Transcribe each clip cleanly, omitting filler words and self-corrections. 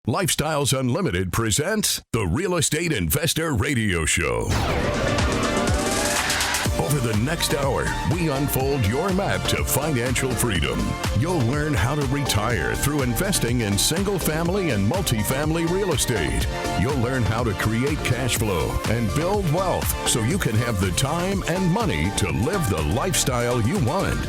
Lifestyles Unlimited presents the Real Estate Investor Radio Show. Over the next hour, we unfold your map to financial freedom. You'll learn how to retire through investing in single-family and multifamily real estate. You'll learn how to create cash flow and build wealth so you can have the time and money to live the lifestyle you want.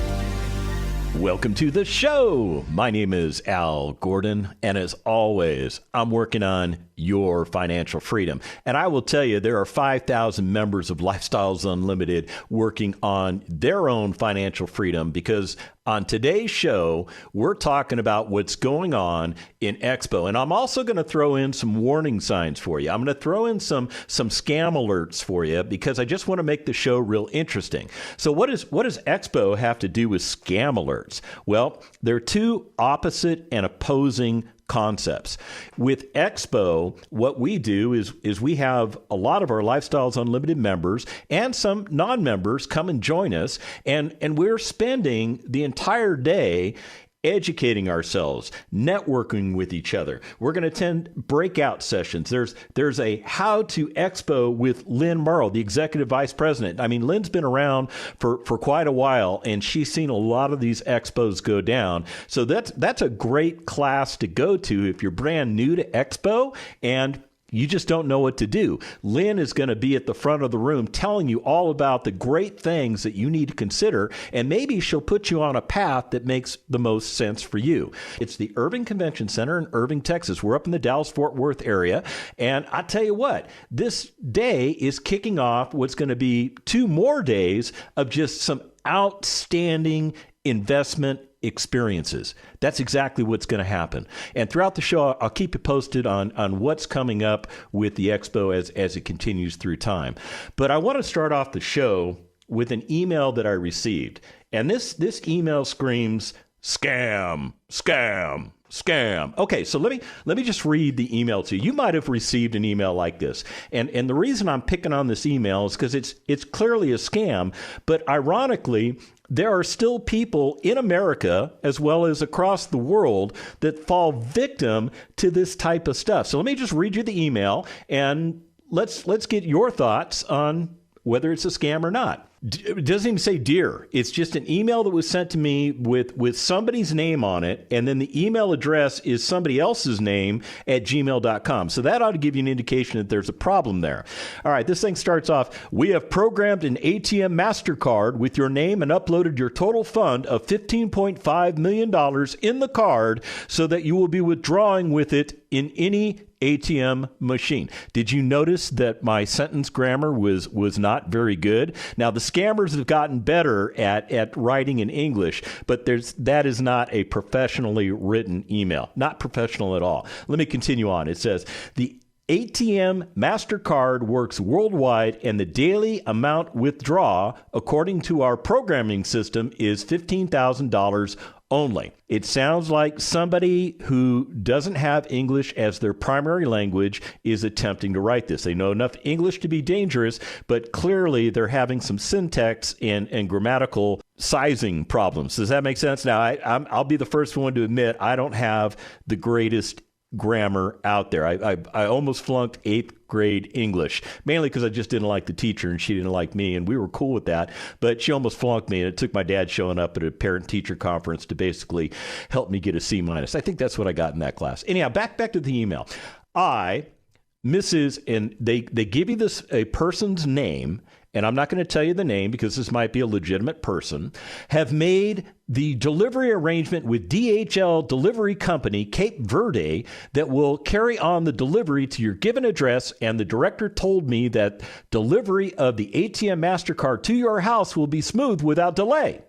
Welcome to the show. My name is Al Gordon, and as always, I'm working on your financial freedom. And I will tell you, there are 5,000 members of Lifestyles Unlimited working on their own financial freedom, because on today's show, we're talking about what's going on in Expo. And I'm also going to throw in some warning signs for you. I'm going to throw in some scam alerts for you, because I just want to make the show real interesting. So what does Expo have to do with scam alerts? Well, they're two opposite and opposing concepts. With Expo, what we do is we have a lot of our Lifestyles Unlimited members and some non-members come and join us, and we're spending the entire day educating ourselves, networking with each other. We're going to attend breakout sessions. There's a How to Expo with Lynn Murrow, the Executive Vice President. I mean, Lynn's been around for quite a while, and she's seen a lot of these expos go down. So that's a great class to go to if you're brand new to Expo and you just don't know what to do. Lynn is going to be at the front of the room telling you all about the great things that you need to consider, and maybe she'll put you on a path that makes the most sense for you. It's the Irving Convention Center in Irving, Texas. We're up in the Dallas-Fort Worth area, and I tell you what, this day is kicking off what's going to be 2 more days of just some outstanding investment experiences. That's exactly what's going to happen. And throughout the show, I'll keep you posted on what's coming up with the Expo as it continues through time. But I want to start off the show with an email that I received. And this email screams, scam, scam, scam. Okay, so let me just read the email to you. You might have received an email like this. And the reason I'm picking on this email is because it's clearly a scam, but ironically, there are still people in America, as well as across the world, that fall victim to this type of stuff. So let me just read you the email, and let's get your thoughts on whether it's a scam or not. It doesn't even say dear. It's just an email that was sent to me with somebody's name on it, and then the email address is somebody else's name at gmail.com. So that ought to give you an indication that there's a problem there. All right, this thing starts off, we have programmed an ATM MasterCard with your name and uploaded your total fund of $15.5 million in the card so that you will be withdrawing with it in any ATM machine. Did you notice that my sentence grammar was not very good? Now, the scammers have gotten better at writing in English, but that is not a professionally written email. Not professional at all. Let me continue on. It says, the ATM MasterCard works worldwide, and the daily amount withdraw, according to our programming system, is $15,000 only. It sounds like somebody who doesn't have English as their primary language is attempting to write this. They know enough English to be dangerous, but clearly they're having some syntax and grammatical sizing problems. Does that make sense? Now, I'll be the first one to admit I don't have the greatest grammar out there. I almost flunked 8th grade English, mainly because I just didn't like the teacher and she didn't like me, and we were cool with that, but she almost flunked me, and it took my dad showing up at a parent-teacher conference to basically help me get a C-. I think that's what I got in that class. Anyhow, back to the email. Mrs., and they give you a person's name, and I'm not going to tell you the name because this might be a legitimate person, have made the delivery arrangement with DHL Delivery Company, Cape Verde, that will carry on the delivery to your given address, and the director told me that delivery of the ATM MasterCard to your house will be smooth without delay.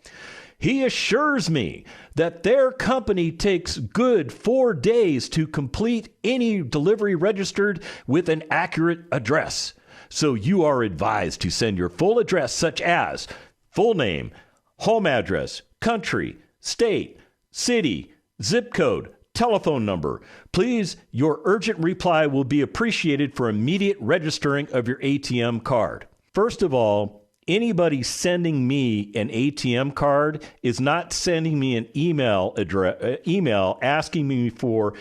He assures me that their company takes good 4 days to complete any delivery registered with an accurate address. So you are advised to send your full address, such as full name, home address, country, state, city, zip code, telephone number. Please, your urgent reply will be appreciated for immediate registering of your ATM card. First of all, anybody sending me an ATM card is not sending me an email asking me for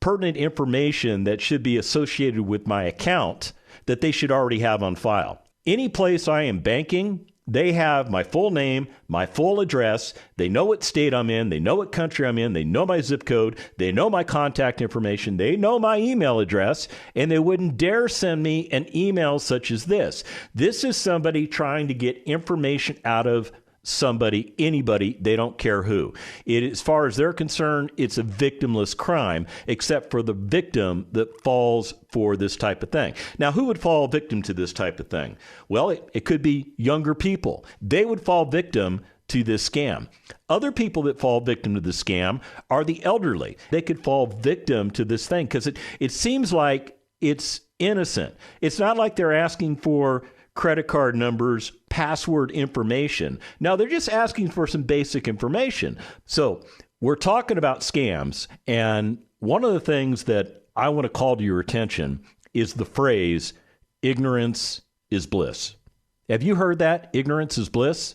pertinent information that should be associated with my account that they should already have on file. Any place I am banking, they have my full name, my full address. They know what state I'm in. They know what country I'm in. They know my zip code. They know my contact information. They know my email address, and they wouldn't dare send me an email such as this. This is somebody trying to get information out of somebody, anybody, they don't care who. As far as they're concerned, it's a victimless crime, except for the victim that falls for this type of thing. Now, who would fall victim to this type of thing? Well, it could be younger people. They would fall victim to this scam. Other people that fall victim to the scam are the elderly. They could fall victim to this thing because it seems like it's innocent. It's not like they're asking for credit card numbers, password information. Now, they're just asking for some basic information. So we're talking about scams, and one of the things that I want to call to your attention is the phrase, ignorance is bliss. Have you heard that? Ignorance is bliss?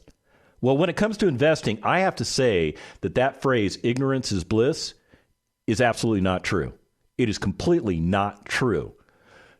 Well, when it comes to investing, I have to say that phrase, ignorance is bliss, is absolutely not true. It is completely not true.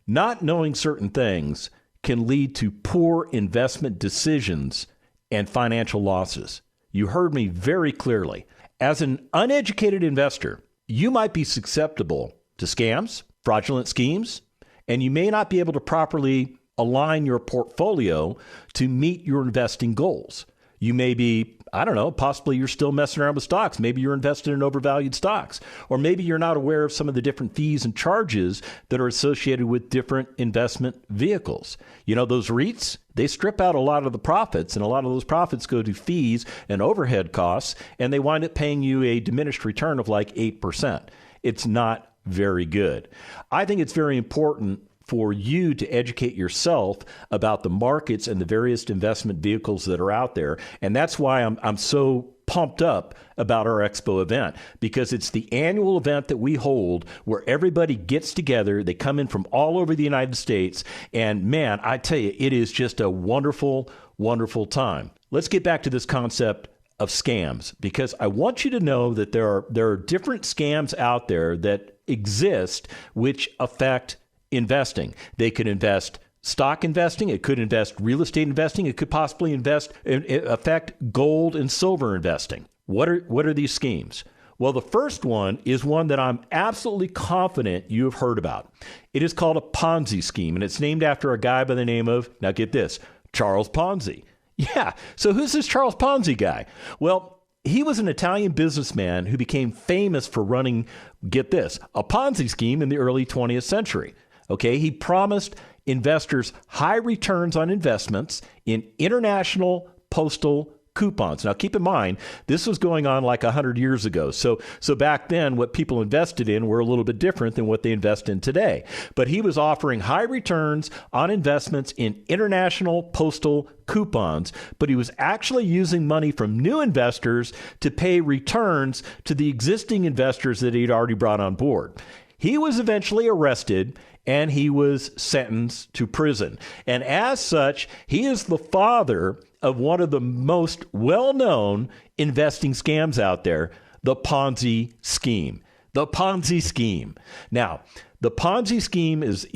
Not knowing certain things can lead to poor investment decisions and financial losses. You heard me very clearly. As an uneducated investor, you might be susceptible to scams, fraudulent schemes, and you may not be able to properly align your portfolio to meet your investing goals. You may be, possibly you're still messing around with stocks. Maybe you're invested in overvalued stocks. Or maybe you're not aware of some of the different fees and charges that are associated with different investment vehicles. You know, those REITs, they strip out a lot of the profits, and a lot of those profits go to fees and overhead costs, and they wind up paying you a diminished return of like 8%. It's not very good. I think it's very important for you to educate yourself about the markets and the various investment vehicles that are out there. And that's why I'm so pumped up about our Expo event, because it's the annual event that we hold where everybody gets together. They come in from all over the United States. And man, I tell you, it is just a wonderful, wonderful time. Let's get back to this concept of scams, because I want you to know that there are different scams out there that exist which affect investing. They could invest stock investing. It could invest real estate investing. It could possibly affect gold and silver investing. What are these schemes? Well, the first one is one that I'm absolutely confident you have heard about. It is called a Ponzi scheme, and it's named after a guy by the name of, now get this, Charles Ponzi. Yeah, so who's this Charles Ponzi guy? Well, he was an Italian businessman who became famous for running, get this, a Ponzi scheme in the early 20th century. Okay, he promised investors high returns on investments in international postal coupons. Now, keep in mind, this was going on like 100 years ago. So back then, what people invested in were a little bit different than what they invest in today. But he was offering high returns on investments in international postal coupons, but he was actually using money from new investors to pay returns to the existing investors that he'd already brought on board. He was eventually arrested and he was sentenced to prison. And as such, he is the father of one of the most well-known investing scams out there, the Ponzi scheme. The Ponzi scheme. Now, the Ponzi scheme it's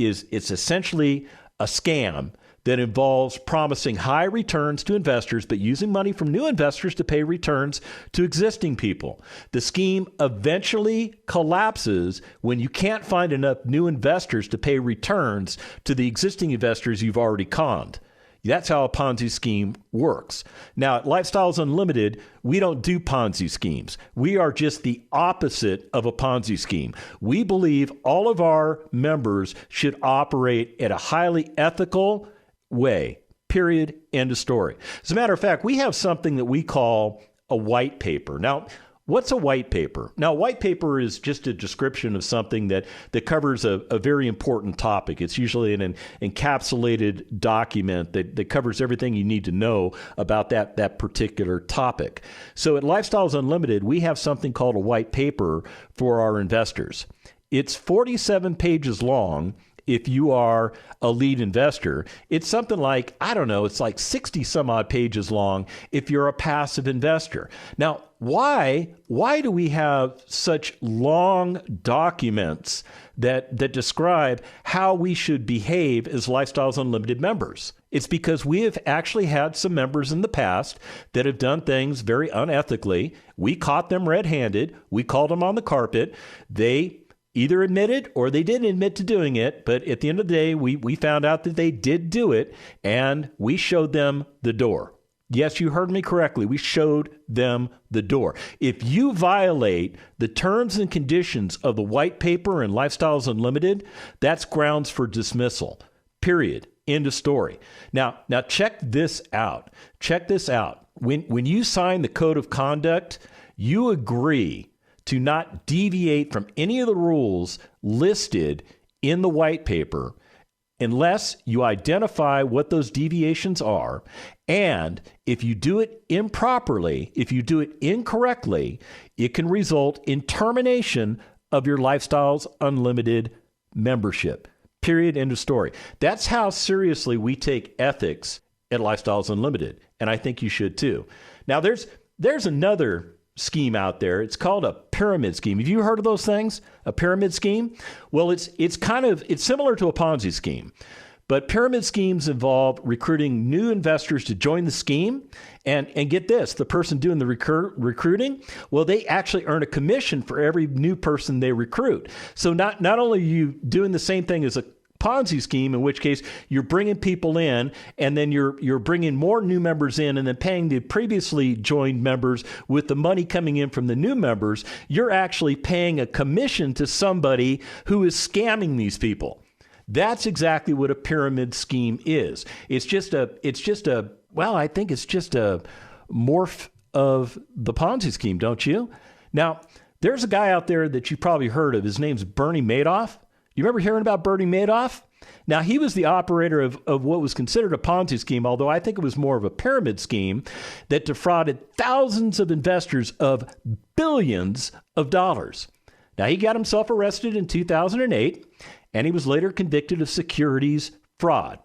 essentially a scam that involves promising high returns to investors, but using money from new investors to pay returns to existing people. The scheme eventually collapses when you can't find enough new investors to pay returns to the existing investors you've already conned. That's how a Ponzi scheme works. Now, at Lifestyles Unlimited, we don't do Ponzi schemes. We are just the opposite of a Ponzi scheme. We believe all of our members should operate at a highly ethical way, period, end of story. As a matter of fact, we have something that we call a white paper. Now, what's a white paper? Now, white paper is just a description of something that covers a very important topic. It's usually an encapsulated document that covers everything you need to know about that particular topic. So at Lifestyles Unlimited, we have something called a white paper for our investors. It's 47 pages long, if you are a lead investor. It's something like, I don't know, it's like 60 some odd pages long if you're a passive investor. Now, why do we have such long documents that describe how we should behave as Lifestyles Unlimited members? It's because we have actually had some members in the past that have done things very unethically. We caught them red-handed. We called them on the carpet. They either admitted or they didn't admit to doing it. But at the end of the day, we found out that they did do it, and we showed them the door. Yes, you heard me correctly. We showed them the door. If you violate the terms and conditions of the white paper and Lifestyles Unlimited, that's grounds for dismissal. Period. End of story. Now check this out. Check this out. When you sign the code of conduct, you agree to not deviate from any of the rules listed in the white paper unless you identify what those deviations are. And if you do it improperly, if you do it incorrectly, it can result in termination of your Lifestyles Unlimited membership. Period. End of story. That's how seriously we take ethics at Lifestyles Unlimited. And I think you should too. Now, there's another scheme out there. It's called a pyramid scheme. Have you heard of those things? A pyramid scheme? Well, it's similar to a Ponzi scheme. But pyramid schemes involve recruiting new investors to join the scheme. And get this, the person doing the recruiting, well, they actually earn a commission for every new person they recruit. So not only are you doing the same thing as a Ponzi scheme, in which case you're bringing people in and then you're bringing more new members in and then paying the previously joined members with the money coming in from the new members, you're actually paying a commission to somebody who is scamming these people. That's exactly what a pyramid scheme is. I think it's just a morph of the Ponzi scheme, don't you? Now, there's a guy out there that you probably heard of. His name's Bernie Madoff. You remember hearing about Bernie Madoff? Now, he was the operator of what was considered a Ponzi scheme, although I think it was more of a pyramid scheme that defrauded thousands of investors of billions of dollars. Now, he got himself arrested in 2008, and he was later convicted of securities fraud.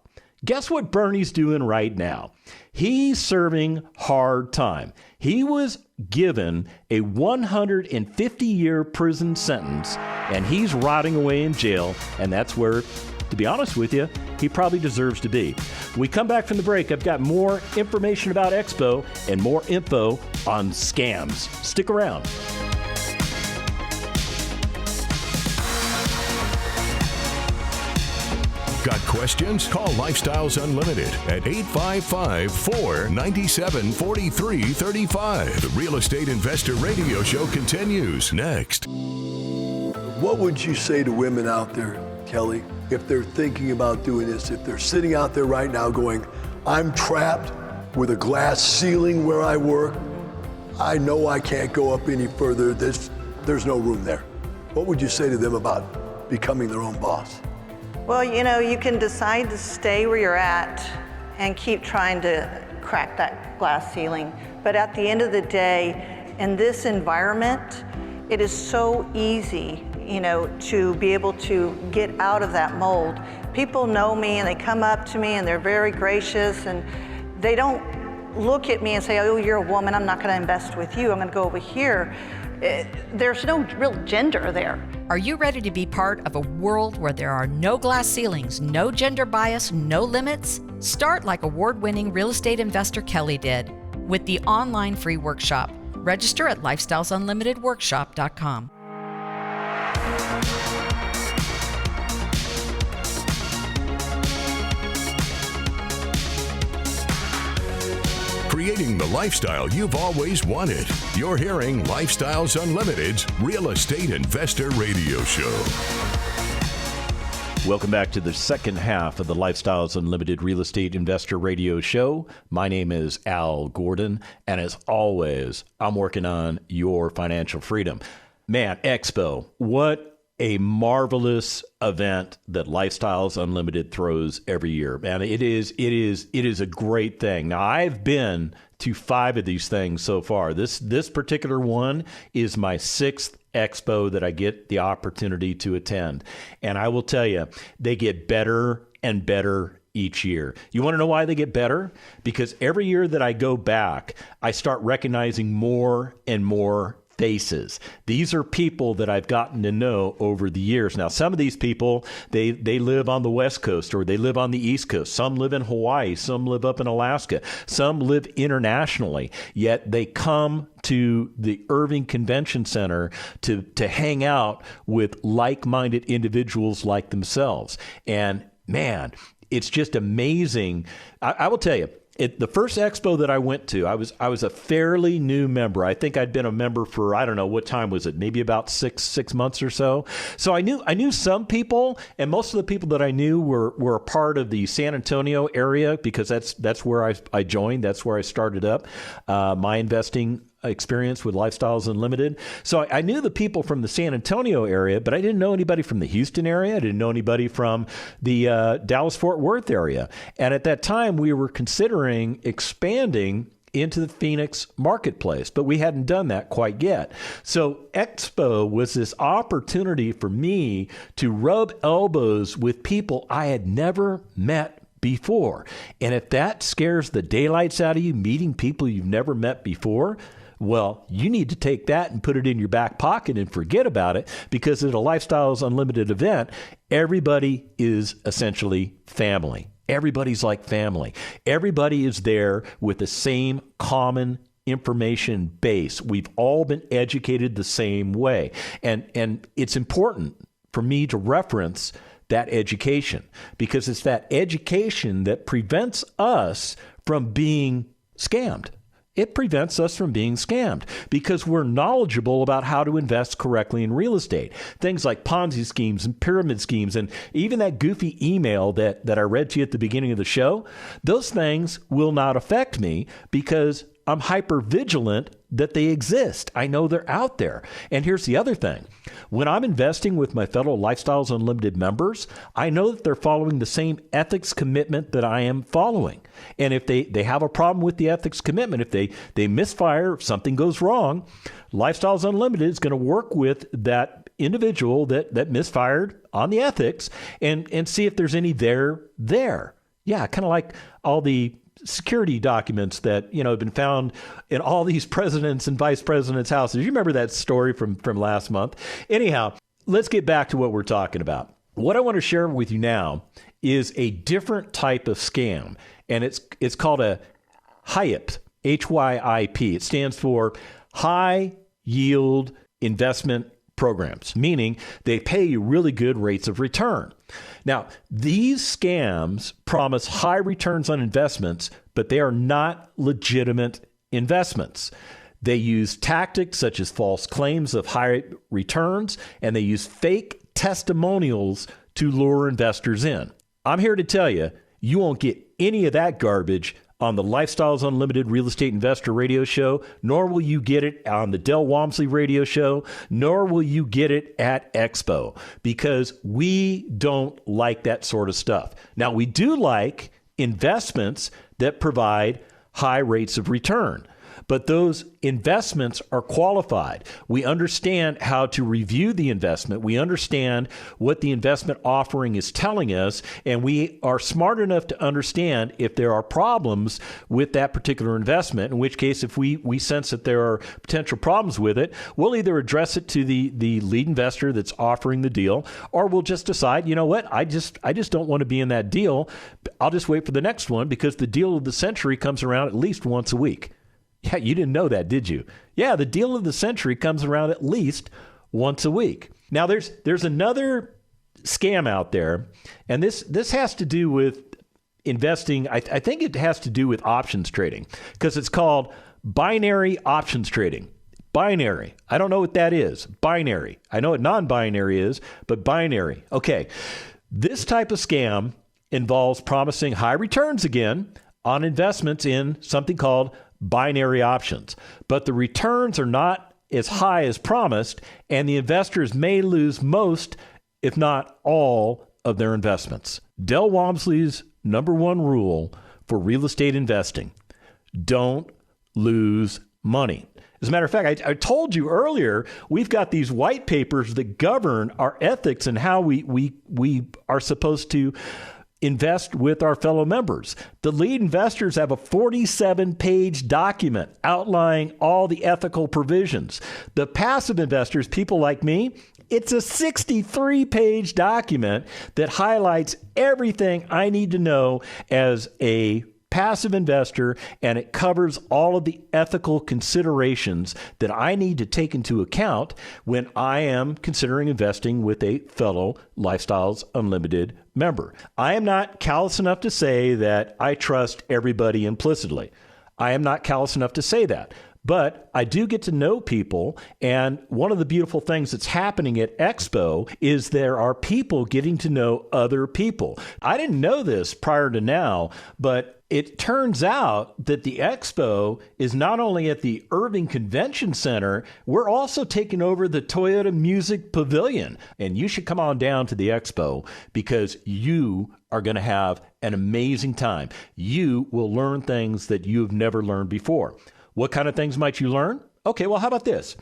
Guess what Bernie's doing right now? He's serving hard time. He was given a 150-year prison sentence, and he's rotting away in jail, and that's where, to be honest with you, he probably deserves to be. When we come back from the break, I've got more information about Expo and more info on scams. Stick around. Got questions? Call Lifestyles Unlimited at 855-497-4335. The Real Estate Investor Radio Show continues next. What would you say to women out there, Kelly, if they're thinking about doing this, if they're sitting out there right now going, I'm trapped with a glass ceiling where I work, I know I can't go up any further, there's no room there. What would you say to them about becoming their own boss? Well, you can decide to stay where you're at and keep trying to crack that glass ceiling. But at the end of the day, in this environment, it is so easy, to be able to get out of that mold. People know me and they come up to me and they're very gracious, and they don't look at me and say, oh, you're a woman, I'm not going to invest with you, I'm going to go over here. There's no real gender there. Are you ready to be part of a world where there are no glass ceilings, no gender bias, no limits? Start like award-winning real estate investor Kelly did with the online free workshop. Register at lifestylesunlimitedworkshop.com. Creating the lifestyle you've always wanted. You're hearing Lifestyles Unlimited's Real Estate Investor Radio Show. Welcome back to the second half of the Lifestyles Unlimited Real Estate Investor Radio Show. My name is Al Gordon, and as always, I'm working on your financial freedom. Man, Expo, what a marvelous event that Lifestyles Unlimited throws every year. Man, it is a great thing. Now, I've been to 5 of these things so far. This particular one is my 6th expo that I get the opportunity to attend. And I will tell you, they get better and better each year. You want to know why they get better? Because every year that I go back, I start recognizing more and more faces. These are people that I've gotten to know over the years. Now, some of these people, they live on the West Coast or they live on the East Coast. Some live in Hawaii. Some live up in Alaska. Some live internationally. Yet they come to the Irving Convention Center to hang out with like-minded individuals like themselves. And man, it's just amazing. I will tell you, the first expo that I went to, I was a fairly new member. I think I'd been a member for, I don't know, what time was it? Maybe about six months or so. So I knew some people, and most of the people that I knew were a part of the San Antonio area because that's where I joined. That's where I started up my investing experience with Lifestyles Unlimited. So I knew the people from the San Antonio area, but I didn't know anybody from the Houston area. I didn't know anybody from the Dallas-Fort Worth area. And at that time, we were considering expanding into the Phoenix marketplace, but we hadn't done that quite yet. So Expo was this opportunity for me to rub elbows with people I had never met before. And if that scares the daylights out of you, meeting people you've never met before, well, you need to take that and put it in your back pocket and forget about it, because at a Lifestyles Unlimited event, everybody is essentially family. Everybody's like family. Everybody is there with the same common information base. We've all been educated the same way. And it's important for me to reference that education, because it's that education that prevents us from being scammed. It prevents us from being scammed because we're knowledgeable about how to invest correctly in real estate. Things like Ponzi schemes and pyramid schemes, and even that goofy email that I read to you at the beginning of the show, those things will not affect me because I'm hyper vigilant that they exist. I know they're out there. And here's the other thing. When I'm investing with my fellow Lifestyles Unlimited members, I know that they're following the same ethics commitment that I am following. And if they have a problem with the ethics commitment, if they misfire, if something goes wrong, Lifestyles Unlimited is going to work with that individual that misfired on the ethics and see if there's any there. Yeah, kind of like all the security documents that have been found in all these presidents and vice presidents' houses. You remember that story from last month? Anyhow, let's get back to what we're talking about. What I want to share with you now is a different type of scam, and it's called a HYIP, HYIP. It stands for High Yield Investment Programs, meaning they pay you really good rates of return. Now, these scams promise high returns on investments, but they are not legitimate investments. They use tactics such as false claims of high returns, and they use fake testimonials to lure investors in. I'm here to tell you, you won't get any of that garbage on the Lifestyles Unlimited Real Estate Investor Radio Show, nor will you get it on the Del Walmsley Radio Show, nor will you get it at Expo, because we don't like that sort of stuff. Now, we do like investments that provide high rates of return, but those investments are qualified. We understand how to review the investment. We understand what the investment offering is telling us, and we are smart enough to understand if there are problems with that particular investment, in which case, if we sense that there are potential problems with it, we'll either address it to the lead investor that's offering the deal, or we'll just decide, you know what, I just don't want to be in that deal. I'll just wait for the next one, because the deal of the century comes around at least once a week. Yeah, you didn't know that, did you? Yeah, the deal of the century comes around at least once a week. Now, there's another scam out there, and this has to do with investing. I think it has to do with options trading, because it's called binary options trading. Binary. I don't know what that is. Binary. I know what non-binary is, but binary. Okay. This type of scam involves promising high returns again on investments in something called binary options, but the returns are not as high as promised, and the investors may lose most, if not all, of their investments. Del Walmsley's number one rule for real estate investing: don't lose money. As a matter of fact, I told you earlier, we've got these white papers that govern our ethics and how we are supposed to invest with our fellow members. The lead investors have a 47-page document outlining all the ethical provisions. The passive investors, people like me, it's a 63-page document that highlights everything I need to know as a passive investor, and it covers all of the ethical considerations that I need to take into account when I am considering investing with a fellow Lifestyles Unlimited member. I am not callous enough to say that I trust everybody implicitly. I am not callous enough to say that. But I do get to know people, and one of the beautiful things that's happening at Expo is there are people getting to know other people. I didn't know this prior to now, but it turns out that the Expo is not only at the Irving Convention Center, we're also taking over the Toyota Music Pavilion. And you should come on down to the Expo because you are going to have an amazing time. You will learn things that you've never learned before. What kind of things might you learn? Okay, well, how about this?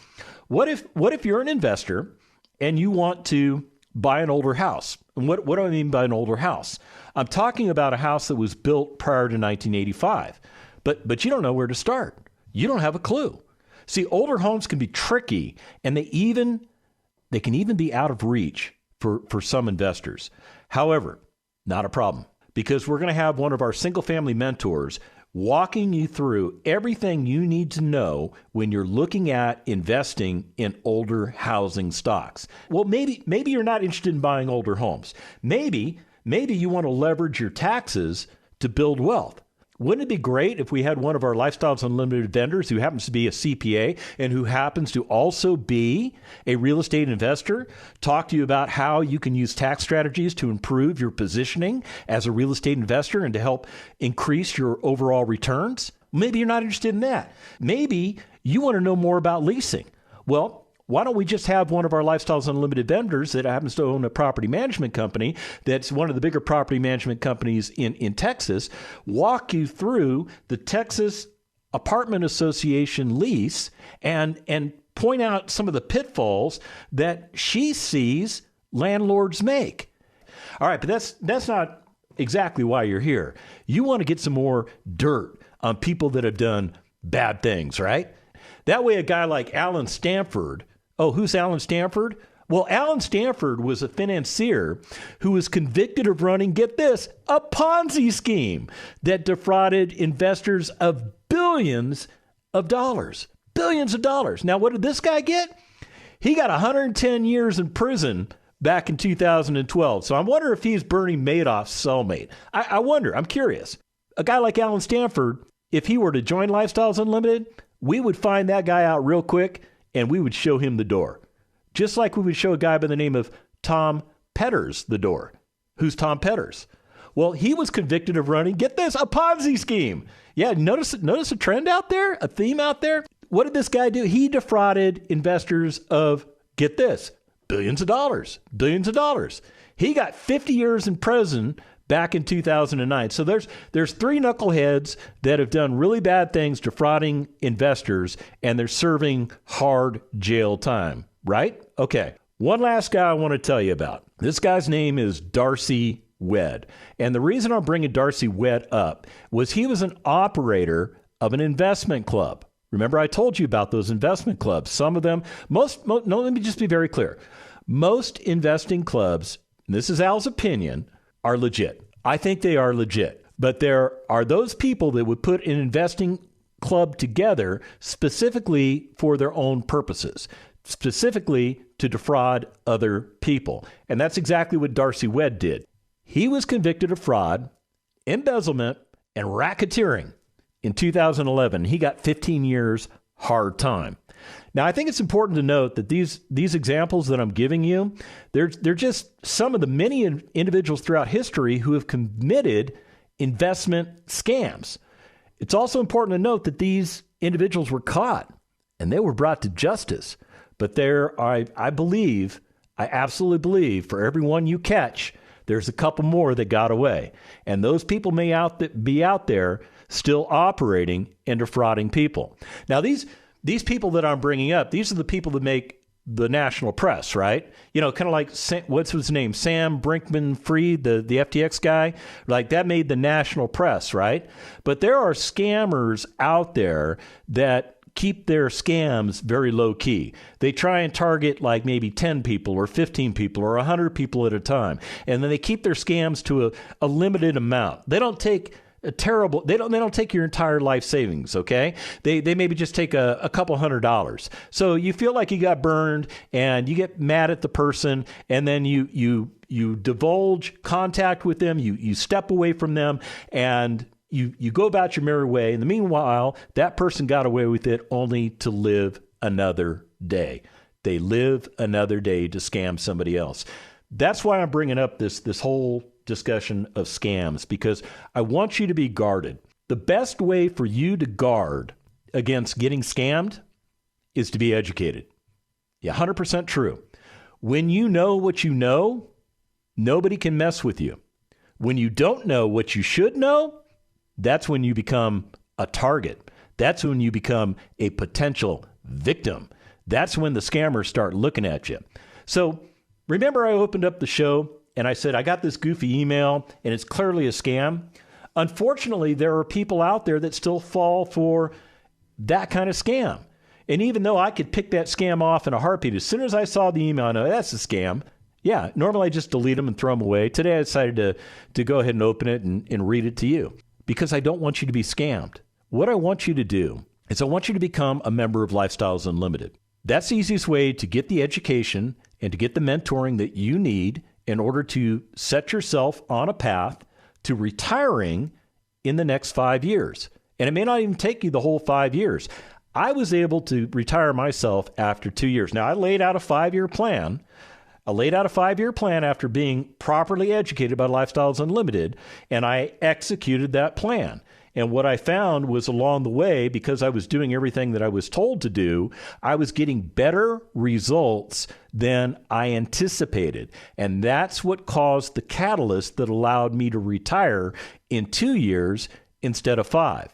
What if you're an investor and you want to buy an older house? And what do I mean by an older house? I'm talking about a house that was built prior to 1985, but you don't know where to start. You don't have a clue. See, older homes can be tricky, and they can even be out of reach for some investors. However, not a problem, because we're going to have one of our single-family mentors walking you through everything you need to know when you're looking at investing in older housing stocks. Well, maybe you're not interested in buying older homes. Maybe you want to leverage your taxes to build wealth. Wouldn't it be great if we had one of our Lifestyles Unlimited vendors who happens to be a CPA and who happens to also be a real estate investor talk to you about how you can use tax strategies to improve your positioning as a real estate investor and to help increase your overall returns? Maybe you're not interested in that. Maybe you want to know more about leasing. Well, why don't we just have one of our Lifestyles Unlimited vendors that happens to own a property management company that's one of the bigger property management companies in Texas walk you through the Texas Apartment Association lease and point out some of the pitfalls that she sees landlords make. All right, but that's not exactly why you're here. You want to get some more dirt on people that have done bad things, right? That way a guy like Alan Stanford. Oh, who's Alan Stanford? Well, Alan Stanford was a financier who was convicted of running, get this, a Ponzi scheme that defrauded investors of billions of dollars. Billions of dollars. Now, what did this guy get? He got 110 years in prison back in 2012. So I wonder if he's Bernie Madoff's cellmate. I wonder. I'm curious. A guy like Alan Stanford, if he were to join Lifestyles Unlimited, we would find that guy out real quick and we would show him the door. Just like we would show a guy by the name of Tom Petters the door. Who's Tom Petters? Well, he was convicted of running, get this, a Ponzi scheme. Yeah, notice a trend out there, a theme out there? What did this guy do? He defrauded investors of, get this, billions of dollars. He got 50 years in prison back in 2009. So there's three knuckleheads that have done really bad things defrauding investors, and they're serving hard jail time, right? Okay. One last guy I want to tell you about. This guy's name is Darcy Wedd. And the reason I'm bringing Darcy Wedd up was he was an operator of an investment club. Remember, I told you about those investment clubs. Some of them, let me just be very clear. Most investing clubs, and this is Al's opinion, are legit. I think they are legit. But there are those people that would put an investing club together specifically for their own purposes, specifically to defraud other people. And that's exactly what Darcy Wedd did. He was convicted of fraud, embezzlement, and racketeering in 2011. He got 15 years hard time. Now, I think it's important to note that these examples that I'm giving you, they're just some of the many individuals throughout history who have committed investment scams. It's also important to note that these individuals were caught and they were brought to justice. But I absolutely believe for every one you catch, there's a couple more that got away. And those people may be out there still operating and defrauding people. Now, these these people that I'm bringing up, these are the people that make the national press, right? You know, kind of like, what's his name? Sam Brinkman-Fried, the FTX guy. Like, that made the national press, right? But there are scammers out there that keep their scams very low key. They try and target like maybe 10 people or 15 people or 100 people at a time. And then they keep their scams to a limited amount. They don't take they don't take your entire life savings, okay? They maybe just take a couple $100. So you feel like you got burned and you get mad at the person, and then you divulge contact with them, you step away from them, and you go about your merry way. In the meanwhile, that person got away with it only to live another day. They live another day to scam somebody else. That's why I'm bringing up this whole discussion of scams, because I want you to be guarded. The best way for you to guard against getting scammed is to be educated. Yeah, 100% true. When you know what you know, nobody can mess with you. When you don't know what you should know, that's when you become a target. That's when you become a potential victim. That's when the scammers start looking at you. So remember, I opened up the show and I said, I got this goofy email and it's clearly a scam. Unfortunately, there are people out there that still fall for that kind of scam. And even though I could pick that scam off in a heartbeat, as soon as I saw the email, I know that's a scam. Yeah, normally I just delete them and throw them away. Today I decided to go ahead and open it and read it to you, because I don't want you to be scammed. What I want you to do is I want you to become a member of Lifestyles Unlimited. That's the easiest way to get the education and to get the mentoring that you need in order to set yourself on a path to retiring in the next 5 years. And it may not even take you the whole 5 years. I was able to retire myself after 2 years. Now, I laid out a 5-year plan. I laid out a 5-year plan after being properly educated by Lifestyles Unlimited, and I executed that plan. And what I found was along the way, because I was doing everything that I was told to do, I was getting better results than I anticipated. And that's what caused the catalyst that allowed me to retire in 2 years instead of 5.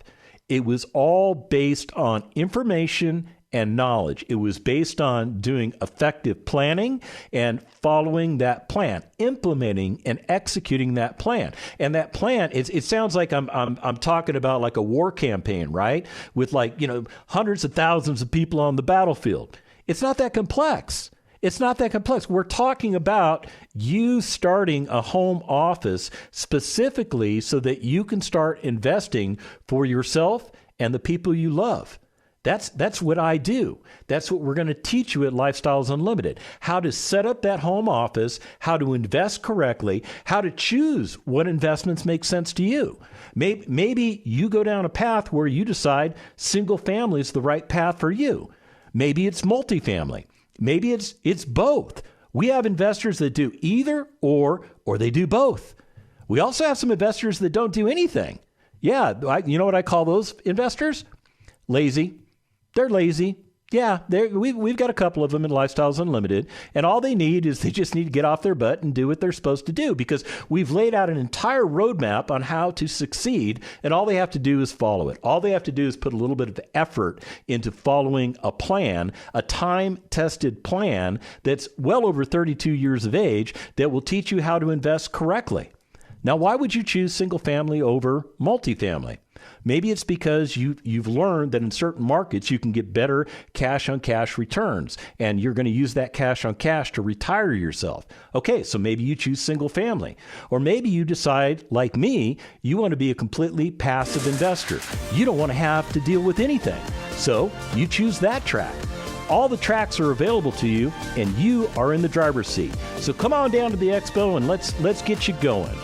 It was all based on information and knowledge. It was based on doing effective planning and following that plan, implementing and executing that plan. And that plan, it sounds like I'm talking about like a war campaign, right? With like, hundreds of thousands of people on the battlefield. It's not that complex. It's not that complex. We're talking about you starting a home office specifically so that you can start investing for yourself and the people you love. That's what I do. That's what we're going to teach you at Lifestyles Unlimited. How to set up that home office, how to invest correctly, how to choose what investments make sense to you. Maybe you go down a path where you decide single family is the right path for you. Maybe it's multifamily. Maybe it's both. We have investors that do either or they do both. We also have some investors that don't do anything. Yeah, you know what I call those investors? Lazy. They're lazy. Yeah, we've got a couple of them in Lifestyles Unlimited, and all they need is they just need to get off their butt and do what they're supposed to do, because we've laid out an entire roadmap on how to succeed, and all they have to do is follow it. All they have to do is put a little bit of effort into following a plan, a time-tested plan that's well over 32 years of age that will teach you how to invest correctly. Now, why would you choose single family over multifamily? Maybe it's because you've learned that in certain markets you can get better cash-on-cash returns, and you're going to use that cash-on-cash to retire yourself. Okay, so maybe you choose single family. Or maybe you decide, like me, you want to be a completely passive investor. You don't want to have to deal with anything. So you choose that track. All the tracks are available to you, and you are in the driver's seat. So come on down to the expo and let's get you going.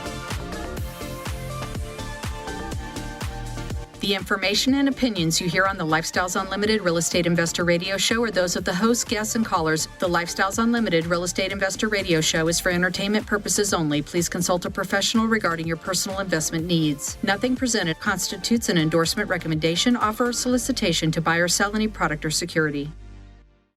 The information and opinions you hear on the Lifestyles Unlimited Real Estate Investor Radio Show are those of the hosts, guests, and callers. The Lifestyles Unlimited Real Estate Investor Radio Show is for entertainment purposes only. Please consult a professional regarding your personal investment needs. Nothing presented constitutes an endorsement, recommendation, offer, or solicitation to buy or sell any product or security.